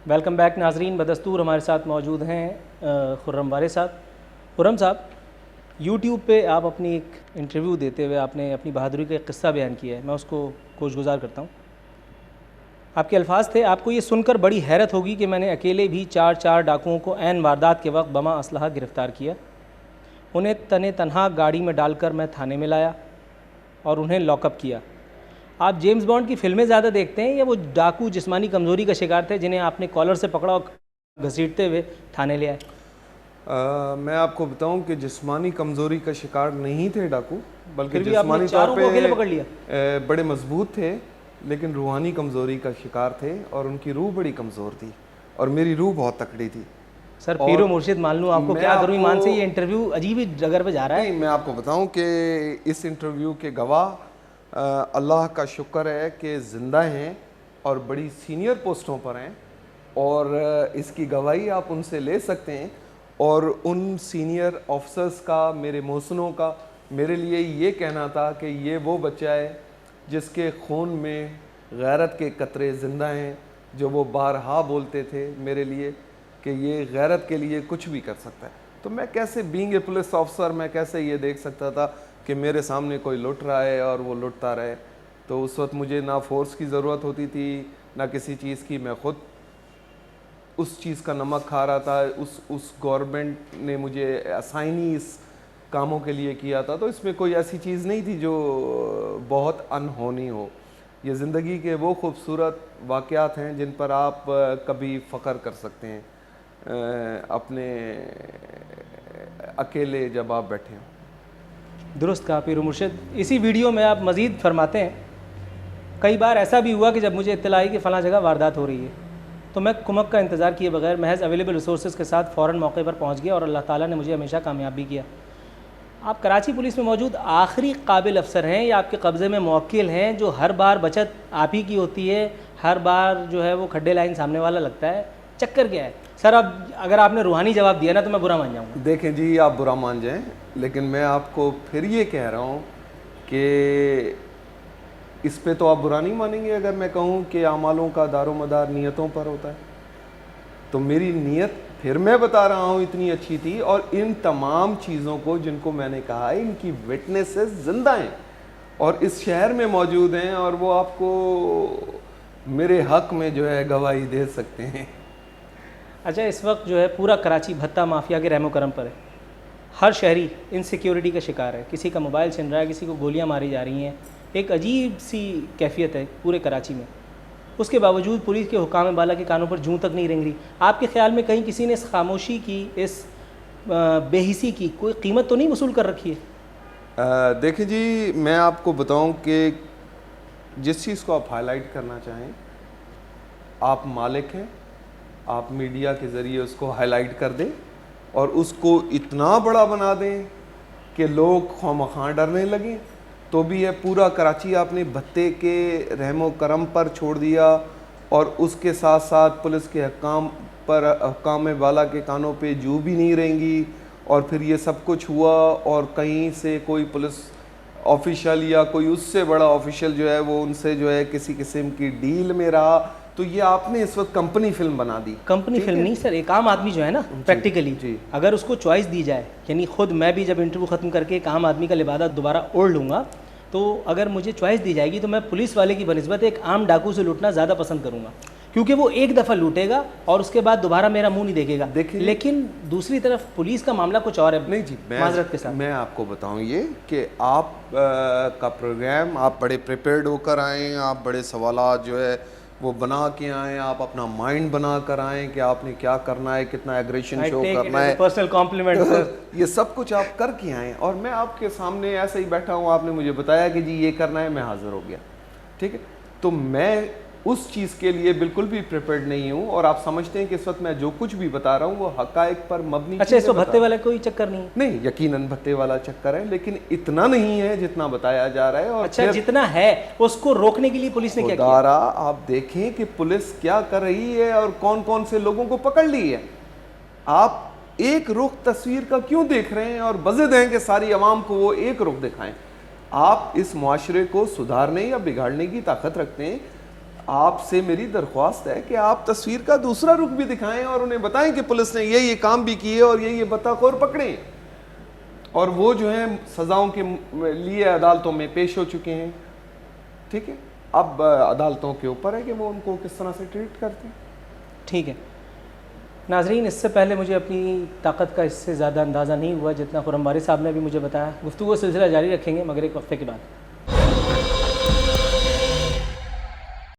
Welcome back ناظرین، بدستور ہمارے ساتھ موجود ہیں خرم وارث صاحب۔ خرم صاحب، یوٹیوب پہ آپ اپنی ایک انٹرویو دیتے ہوئے آپ نے اپنی بہادری کا ایک قصہ بیان کیا ہے، میں اس کو گوش گزار کرتا ہوں۔ آپ کے الفاظ تھے: آپ کو یہ سن کر بڑی حیرت ہوگی کہ میں نے اکیلے بھی چار ڈاکوؤں کو عین واردات کے وقت بما اسلحہ گرفتار کیا، انہیں تنہا گاڑی میں ڈال کر میں تھانے میں لایا اور انہیں لاک اپ کیا۔ آپ جیمز بانڈ کی فلمیں زیادہ دیکھتے ہیں یا وہ ڈاکو جسمانی کمزوری کا شکار تھے جنہیں آپ نے کالر سے پکڑا اور گھسیٹتے ہوئے تھانے لے آئے؟ میں آپ کو بتاؤں کہ جسمانی کمزوری کا شکار نہیں تھے ڈاکو، بلکہ پھر بھی آپ نے جسمانی چاروں طور کو اکیلے پکڑ لیا؟ پہ بڑے مضبوط تھے، لیکن روحانی کمزوری کا شکار تھے اور ان کی روح بڑی کمزور تھی اور میری روح بہت تکڑی تھی۔ سر پیر و مرشد مان لوں آپ کو، کیا کروں ایمان سے؟ یہ انٹرویو عجیب ہی جگہ پہ جا رہا ہے۔ نہیں، میں آپ کو بتاؤں کہ اس انٹرویو کے گواہ اللہ کا شکر ہے کہ زندہ ہیں اور بڑی سینئر پوسٹوں پر ہیں، اور اس کی گواہی آپ ان سے لے سکتے ہیں۔ اور ان سینئر آفیسرز کا، میرے محسنوں کا میرے لیے یہ کہنا تھا کہ یہ وہ بچہ ہے جس کے خون میں غیرت کے قطرے زندہ ہیں، جو وہ بارہا بولتے تھے میرے لیے کہ یہ غیرت کے لیے کچھ بھی کر سکتا ہے۔ تو میں کیسے بینگ اے پولیس آفیسر میں کیسے یہ دیکھ سکتا تھا کہ میرے سامنے کوئی لٹ رہا ہے اور وہ لٹتا رہے؟ تو اس وقت مجھے نہ فورس کی ضرورت ہوتی تھی نہ کسی چیز کی، میں خود اس چیز کا نمک کھا رہا تھا۔ اس گورنمنٹ نے مجھے اسائنی اس کاموں کے لیے کیا تھا، تو اس میں کوئی ایسی چیز نہیں تھی جو بہت انہونی ہو۔ یہ زندگی کے وہ خوبصورت واقعات ہیں جن پر آپ کبھی فخر کر سکتے ہیں اپنے اکیلے جب آپ بیٹھے ہوں۔ درست کہا پیر و مرشد۔ اسی ویڈیو میں آپ مزید فرماتے ہیں: کئی بار ایسا بھی ہوا کہ جب مجھے اطلاع آئی کہ فلاں جگہ واردات ہو رہی ہے تو میں کمک کا انتظار کیے بغیر محض اویلیبل ریسورسز کے ساتھ فوراً موقع پر پہنچ گیا اور اللہ تعالیٰ نے مجھے ہمیشہ کامیاب بھی کیا۔ آپ کراچی پولیس میں موجود آخری قابل افسر ہیں یا آپ کے قبضے میں موکل ہیں جو ہر بار بچت آپ ہی کی ہوتی ہے، ہر بار جو ہے وہ کھڈے لائن سامنے والا لگتا ہے؟ چکر کیا ہے سر؟ اب اگر آپ نے روحانی جواب دیا نا تو میں برا مان جاؤں گا۔ دیکھیں جی، آپ برا مان جائیں، لیکن میں آپ کو پھر یہ کہہ رہا ہوں کہ اس پہ تو آپ برا نہیں مانیں گے اگر میں کہوں کہ اعمالوں کا دار و مدار نیتوں پر ہوتا ہے۔ تو میری نیت پھر میں بتا رہا ہوں اتنی اچھی تھی، اور ان تمام چیزوں کو جن کو میں نے کہا ہے ان کی وٹنسز زندہ ہیں اور اس شہر میں موجود ہیں، اور وہ آپ کو میرے حق میں جو ہے گواہی دے سکتے ہیں۔ اچھا، اس وقت جو ہے پورا کراچی بھتہ مافیا کے رحم و کرم پر ہے، ہر شہری انسیکیورٹی کا شکار ہے، کسی کا موبائل چھن رہا ہے، کسی کو گولیاں ماری جا رہی ہیں، ایک عجیب سی کیفیت ہے پورے کراچی میں۔ اس کے باوجود پولیس کے حکام بالا کے کانوں پر جوں تک نہیں رنگ رہی۔ آپ کے خیال میں کہیں کسی نے اس خاموشی کی، اس بے حسی کی کوئی قیمت تو نہیں وصول کر رکھی ہے؟ دیکھیں جی، میں آپ کو بتاؤں کہ جس چیز کو آپ ہائی لائٹ کرنا چاہیں، آپ مالک ہیں، آپ میڈیا کے ذریعے اس کو ہائی لائٹ کر دیں اور اس کو اتنا بڑا بنا دیں کہ لوگ خواہ مخواہ ڈرنے لگیں، تو بھی ہے پورا کراچی آپ نے بھتے کے رحم و کرم پر چھوڑ دیا، اور اس کے ساتھ ساتھ پولیس کے حکام والا کے کانوں پہ جو بھی نہیں رہیں گی، اور پھر یہ سب کچھ ہوا اور کہیں سے کوئی پولیس آفیشل یا کوئی اس سے بڑا آفیشل جو ہے وہ ان سے جو ہے کسی قسم کی ڈیل میں رہا، تو یہ آپ نے اس وقت کمپنی فلم بنا دی۔ کمپنی فلم نہیں سر، ایک عام آدمی جو ہے نا پریکٹیکلی اگر اس کو چوائس دی جائے، یعنی خود میں بھی جب انٹرویو ختم کر کے ایک عام آدمی کا لبادہ دوبارہ اوڑھ لوں گا، تو اگر مجھے چوائس دی جائے گی تو میں پولیس والے کی بنسبت ایک عام ڈاکو سے لوٹنا زیادہ پسند کروں گا، کیونکہ وہ ایک دفعہ لوٹے گا اور اس کے بعد دوبارہ میرا منہ نہیں دیکھے گا۔ لیکن دوسری طرف پولیس کا معاملہ کچھ اور ہے۔ نہیں جی، معذرت کے ساتھ میں آپ کو بتاؤں یہ کہ آپ کا پروگرام، آپ بڑے پریپیئرڈ ہو کر آئیں، آپ بڑے سوالات جو ہے وہ بنا کے آئیں، آپ اپنا مائنڈ بنا کر آئیں کہ آپ نے کیا کرنا ہے، کتنا ایگریشن شو کرنا ہے، پرسنل کمپلیمنٹ سر، یہ سب کچھ آپ کر کے آئیں، اور میں آپ کے سامنے ایسے ہی بیٹھا ہوں، آپ نے مجھے بتایا کہ جی یہ کرنا ہے، میں حاضر ہو گیا، ٹھیک ہے۔ تو میں اس چیز کے لیے بالکل بھی پریپیئرڈ نہیں ہوں، اور آپ سمجھتے ہیں کہ اس وقت میں جو کچھ بھی بتا رہا ہوں وہ حقائق پر مبنی۔ اچھا، اس کو بھتے والا کوئی چکر نہیں؟ نہیں، یقیناً بھتے والا چکر ہے، لیکن اتنا نہیں ہے جتنا بتایا جا رہا ہے۔ اور اچھا، جتنا ہے اس کو روکنے کے لیے پولیس نے کیا کیا؟ خدارا آپ دیکھیں کہ پولیس کیا کر رہی ہے اور کون کون سے لوگوں کو پکڑ لی ہے۔ آپ ایک رخ تصویر کا کیوں دیکھ رہے ہیں اور بضد ہیں کہ ساری عوام کو وہ ایک رخ دکھائیں؟ آپ اس معاشرے کو سدھارنے یا بگاڑنے کی طاقت رکھتے ہیں۔ آپ سے میری درخواست ہے کہ آپ تصویر کا دوسرا رخ بھی دکھائیں اور انہیں بتائیں کہ پولیس نے یہ کام بھی کیے اور یہ بطخور پکڑے، اور وہ جو ہیں سزاؤں کے لیے عدالتوں میں پیش ہو چکے ہیں. ٹھیک ہے، اب عدالتوں کے اوپر ہے کہ وہ ان کو کس طرح سے ٹریٹ کرتے ہیں. ٹھیک ہے ناظرین، اس سے پہلے مجھے اپنی طاقت کا اس سے زیادہ اندازہ نہیں ہوا جتنا خرم وارث صاحب نے بھی مجھے بتایا. گفتگو کا سلسلہ جاری رکھیں گے مگر ایک وقفے کے بعد.